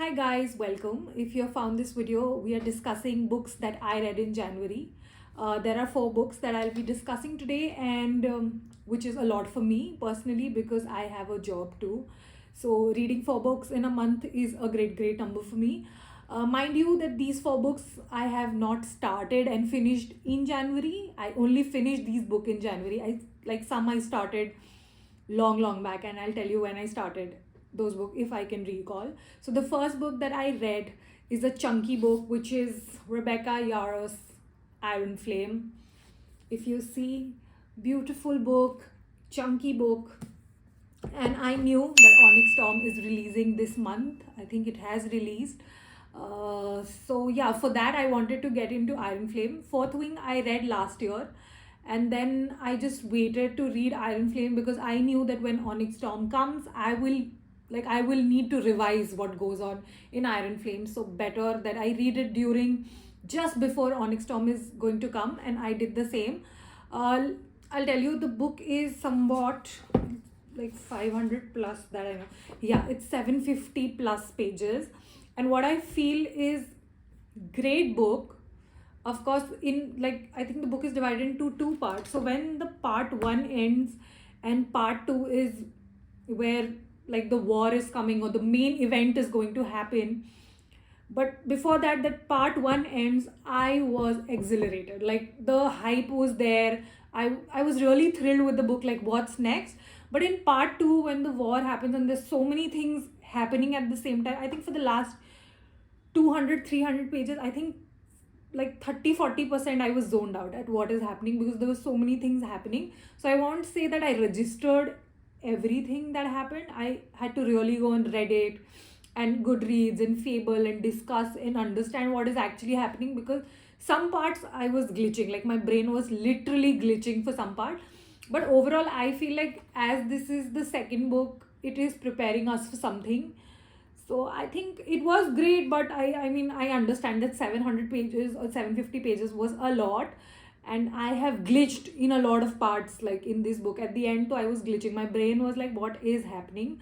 Hi guys, welcome. If you have found this video, we are discussing books that I read in January. There are 4 books that I'll be discussing today, and which is a lot for me personally because I have a job too. So reading 4 books in a month is a great number for me. Mind you that these 4 books I have not started and finished in January. I only finished these books in January. I started long back, and I'll tell you when I started those books if I can recall. So the first book that I read is a chunky book, which is Rebecca Yarros Iron Flame. If you see, beautiful book, chunky book, and I knew that Onyx Storm is releasing this month. I think it has released. So yeah, for that I wanted to get into Iron Flame. Fourth Wing I read last year, and then I just waited to read Iron Flame because I knew that when Onyx Storm comes, I will need to revise what goes on in Iron Flame. So better that I read it during just before Onyx Storm is going to come, and I did the same. Uh, I'll tell you, the book is somewhat like 500 plus that I know. Yeah, it's 750 plus pages, and what I feel is great book. Of course, in like I think the book is divided into 2 parts. So when the part 1 ends and part 2 is where like the war is coming or the main event is going to happen, but before that, that part 1 ends, I was exhilarated. Like the hype was there. I was really thrilled with the book, like what's next. But in part 2, when the war happens and there's so many things happening at the same time, I think for the last 200-300 pages, I think like 30-40% I was zoned out at what is happening because there were so many things happening. So I won't say that I registered everything that happened. I had to really go on Reddit and Goodreads and Fable and discuss and understand what is actually happening, because some parts I was glitching, like my brain was literally glitching for some part. But overall, I feel like as this is the second book, it is preparing us for something. So I think it was great, but I mean I understand that 700 pages or 750 pages was a lot, and I have glitched in a lot of parts like in this book. At the end, so I was glitching. My brain was like, what is happening?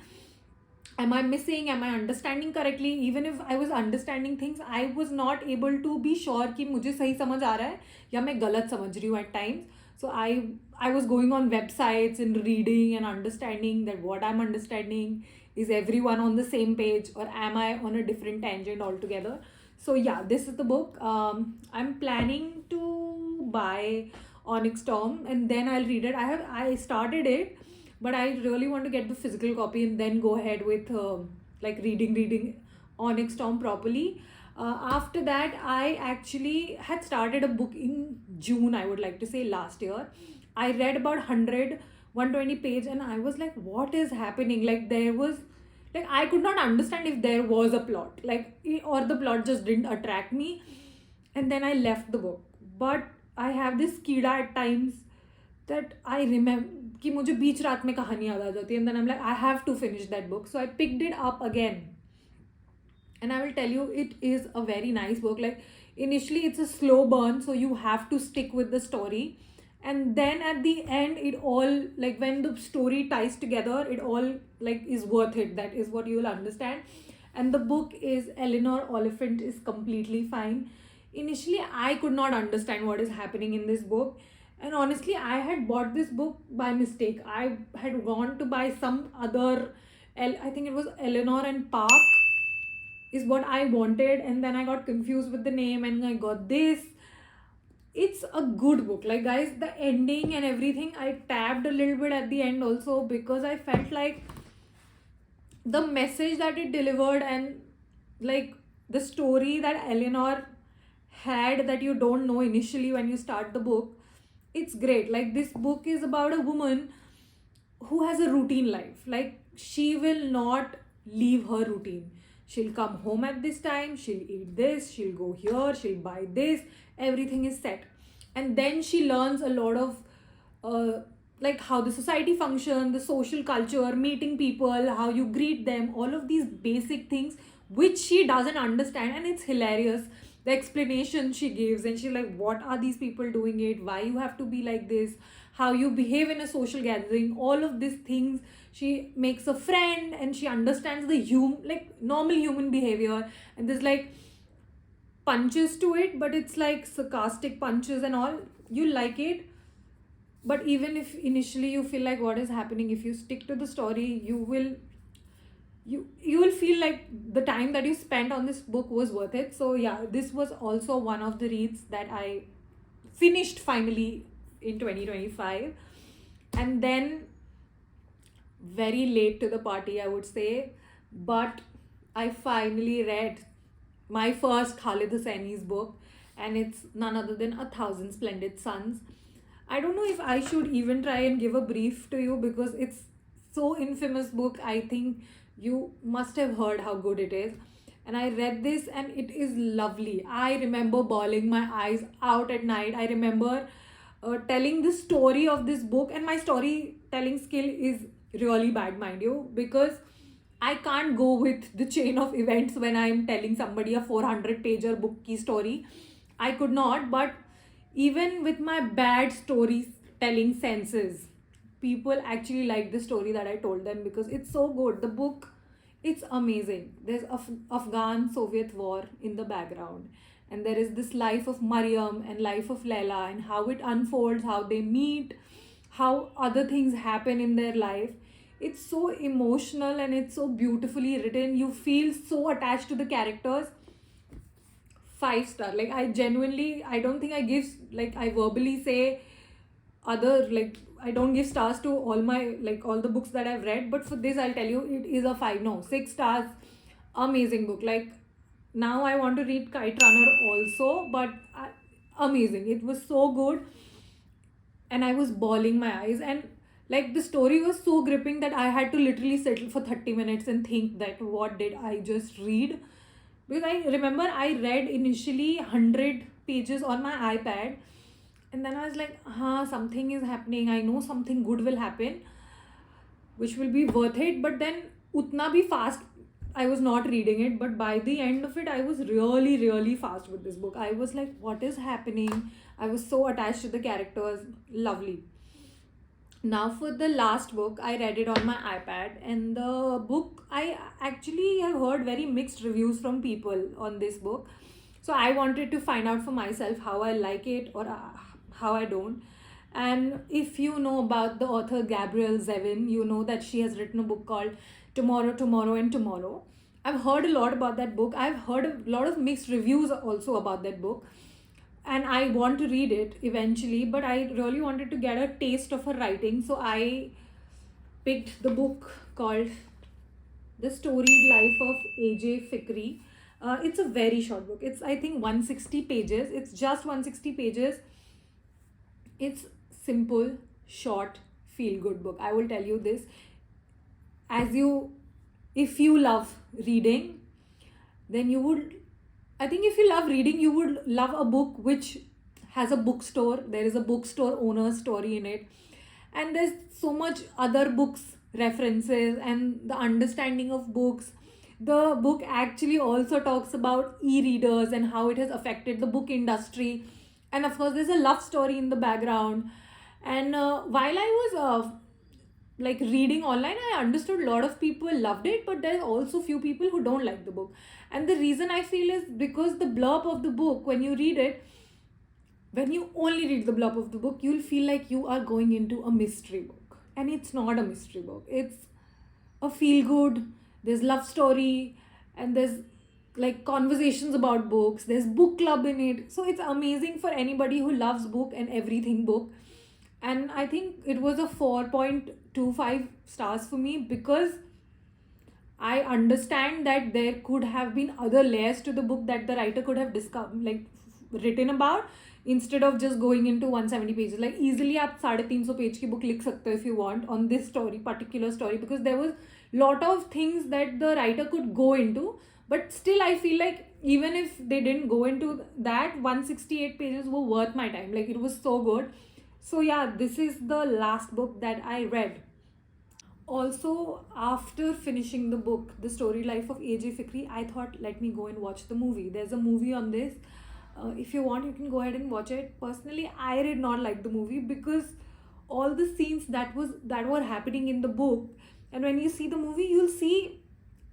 Am I missing? Am I understanding correctly? Even if I was understanding things, I was not able to be sure कि मुझे सही समझ आ रहा है या मैं गलत समझ रही हूँ at times. So I was going on websites and reading and understanding that what I'm understanding is everyone on the same page, or am I on a different tangent altogether. So yeah, this is the book. I'm planning to buy Onyx Storm and then I'll read it. I started it, but I really want to get the physical copy and then go ahead with like reading Onyx Storm properly. After that, I actually had started a book in June, I would like to say, last year. I read about 120 page, and I was like, what is happening? Like there was, like I could not understand if there was a plot, like or the plot just didn't attract me, and then I left the book. But I have this कीड़ा at times that I remember कि मुझे बीच रात में कहानी याद आ जाती है, and then I'm like, I have to finish that book. So I picked it up again, and I will tell you, it is a very nice book. Like initially it's a slow burn, so you have to stick with the story, and then at the end it all, like when the story ties together, it all like is worth it. That is what you will understand. And the book is Eleanor Oliphant is completely fine. Initially I could not understand what is happening in this book, and honestly I had bought this book by mistake. I had gone to buy some other I think it was Eleanor and Park is what I wanted, and then I got confused with the name and I got this. It's a good book. Like guys, the ending and everything, I tabbed a little bit at the end also because I felt like the message that it delivered and like the story that Eleanor had that you don't know initially when you start the book, it's great. Like this book is about a woman who has a routine life. Like she will not leave her routine. She'll come home at this time, she'll eat this, she'll go here, she'll buy this, everything is set. And then she learns a lot of like how the society functions, the social culture, meeting people, how you greet them, all of these basic things which she doesn't understand. And it's hilarious the explanation she gives, and she's like, what are these people doing it, why you have to be like this, how you behave in a social gathering, all of these things. She makes a friend and she understands the like normal human behavior, and there's like punches to it, but it's like sarcastic punches and all. You like it, but even if initially you feel like what is happening, if you stick to the story, you will feel like the time that you spent on this book was worth it. So yeah, this was also one of the reads that I finished finally in 2025. And then very late to the party, I would say, but I finally read my first Khaled Hosseini's book, and it's none other than A Thousand Splendid Suns. I don't know if I should even try and give a brief to you because it's so infamous book. I think you must have heard how good it is. And I read this and it is lovely. I remember bawling my eyes out at night. I remember telling the story of this book, and my storytelling skill is really bad, mind you, because I can't go with the chain of events when I'm telling somebody a 400 pager book key story. I could not, but even with my bad storytelling senses, people actually like the story that I told them because it's so good. The book, it's amazing. There's Afghan Soviet war in the background, and there is this life of Mariam and life of Leila and how it unfolds, how they meet, how other things happen in their life. It's so emotional and it's so beautifully written. You feel so attached to the characters. 5 star. Like I genuinely, I don't think I give, like I verbally say other, like I don't give stars to all my, like all the books that I've read, but for this I'll tell you it is a 5, no, 6 stars. Amazing book. Like now I want to read Kite Runner also, but amazing. It was so good, and I was bawling my eyes, and like the story was so gripping that I had to literally settle for 30 minutes and think that what did I just read. Because I remember I read initially 100 pages on my iPad, and then I was like, something is happening. I know something good will happen, which will be worth it. But then, utna bhi fast, I was not reading it. But by the end of it, I was really, really fast with this book. I was like, what is happening? I was so attached to the characters. Lovely. Now for the last book, I read it on my iPad, and the book, I actually have heard very mixed reviews from people on this book. So I wanted to find out for myself how I like it or how I don't. And if you know about the author Gabrielle Zevin, you know that she has written a book called Tomorrow, Tomorrow, and Tomorrow. I've heard a lot about that book. I've heard a lot of mixed reviews also about that book, and I want to read it eventually, but I really wanted to get a taste of her writing. So I picked the book called The Storied Life of AJ Fikri. It's a very short book. It's, I think, 160 pages. It's just 160 pages. It's simple, short, feel good book. I will tell you this. If you love reading, then you would, I think if you love reading, you would love a book which has a bookstore. There is a bookstore owner's story in it. And there's so much other books, references, and the understanding of books. The book actually also talks about e-readers and how it has affected the book industry. And of course, there's a love story in the background. And while I was like reading online, I understood a lot of people loved it, but there's also few people who don't like the book. And the reason I feel is because the blurb of the book, when you read it, when you only read the blurb of the book, you'll feel like you are going into a mystery book. And it's not a mystery book. It's a feel good. There's love story, and there's like conversations about books. There's book club in it. So it's amazing for anybody who loves book and everything book. And I think it was a 4.25 stars for me because I understand that there could have been other layers to the book that the writer could have discovered, like written about, instead of just going into 170 pages. Like easily आप 350 page की book लिख सकते हो if you want on this story, particular story, because there was lot of things that the writer could go into. But still I feel like even if they didn't go into that, 168 pages were worth my time. Like it was so good. So yeah, this is the last book that I read. Also, after finishing the book, The Story Life of AJ Fikri, I thought, let me go and watch the movie. There's a movie on this. If you want, you can go ahead and watch it. Personally, I did not like the movie because all the scenes that were happening in the book, and when you see the movie, you'll see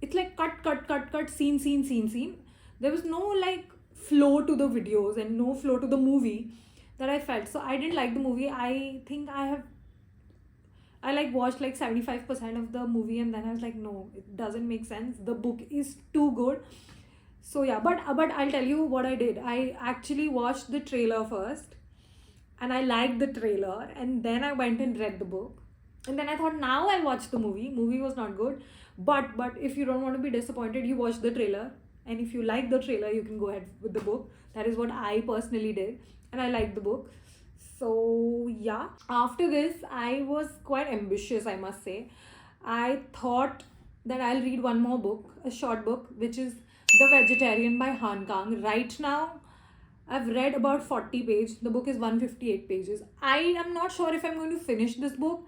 it's like cut, scene. There was no like flow to the videos and no flow to the movie that I felt. So I didn't like the movie. I think I like watched like 75% of the movie, and then I was like, no, it doesn't make sense. The book is too good. So yeah, but I'll tell you what I did. I actually watched the trailer first, and I liked the trailer, and then I went and read the book, and then I thought now I'll watch the movie. Movie was not good, but if you don't want to be disappointed, you watch the trailer, and if you like the trailer, you can go ahead with the book. That is what I personally did, and I liked the book. So yeah, after this I was quite ambitious, I must say. I thought that I'll read one more book, a short book, which is The Vegetarian by Han Kang. Right now I've read about 40 pages. The book is 158 pages. I am not sure if I'm going to finish this book.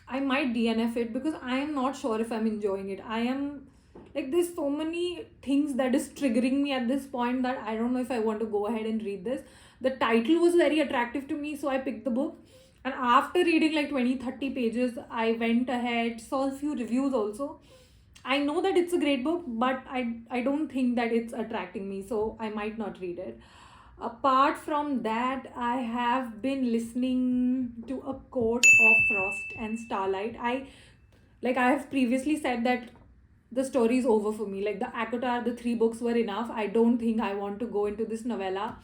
I might DNF it because I am not sure if I'm enjoying it. I am like, there's so many things that is triggering me at this point that I don't know if I want to go ahead and read this. The title was very attractive to me, so I picked the book. And after reading like 20-30 pages, I went ahead, saw a few reviews also. I know that it's a great book, but I don't think that it's attracting me, so I might not read it. Apart from that, I have been listening to A Court of Frost and Starlight. I have previously said that the story is over for me. Like the Akatar, the 3 books were enough. I don't think I want to go into this novella.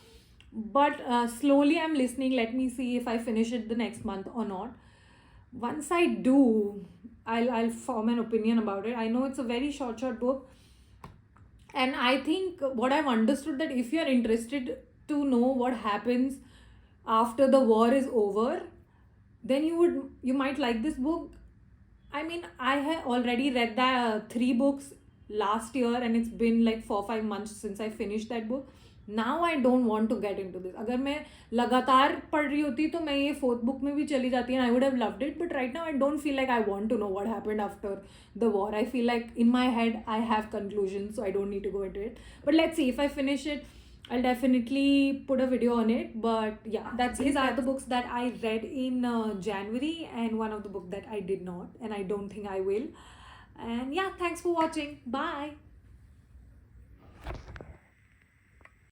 But slowly I'm listening. Let me see if I finish it the next month or not. Once I do, I'll form an opinion about it. I know it's a very short book, and I think what I've understood, that if you're interested to know what happens after the war is over, then you might like this book. I mean, I have already read the 3 books last year, and it's been like 4-5 months since I finished that book. Now I don't want to get into this. अगर मैं लगातार पढ़ रही होती तो मैं ये 4th book में भी चली जाती, and I would have loved it. But right now I don't feel like I want to know what happened after the war. I feel like in my head I have conclusions, so I don't need to go into it. But let's see, if I finish it, I'll definitely put a video on it. But yeah, these are the books that I read in January, and one of the book that I did not, and I don't think I will. And yeah, thanks for watching. Bye.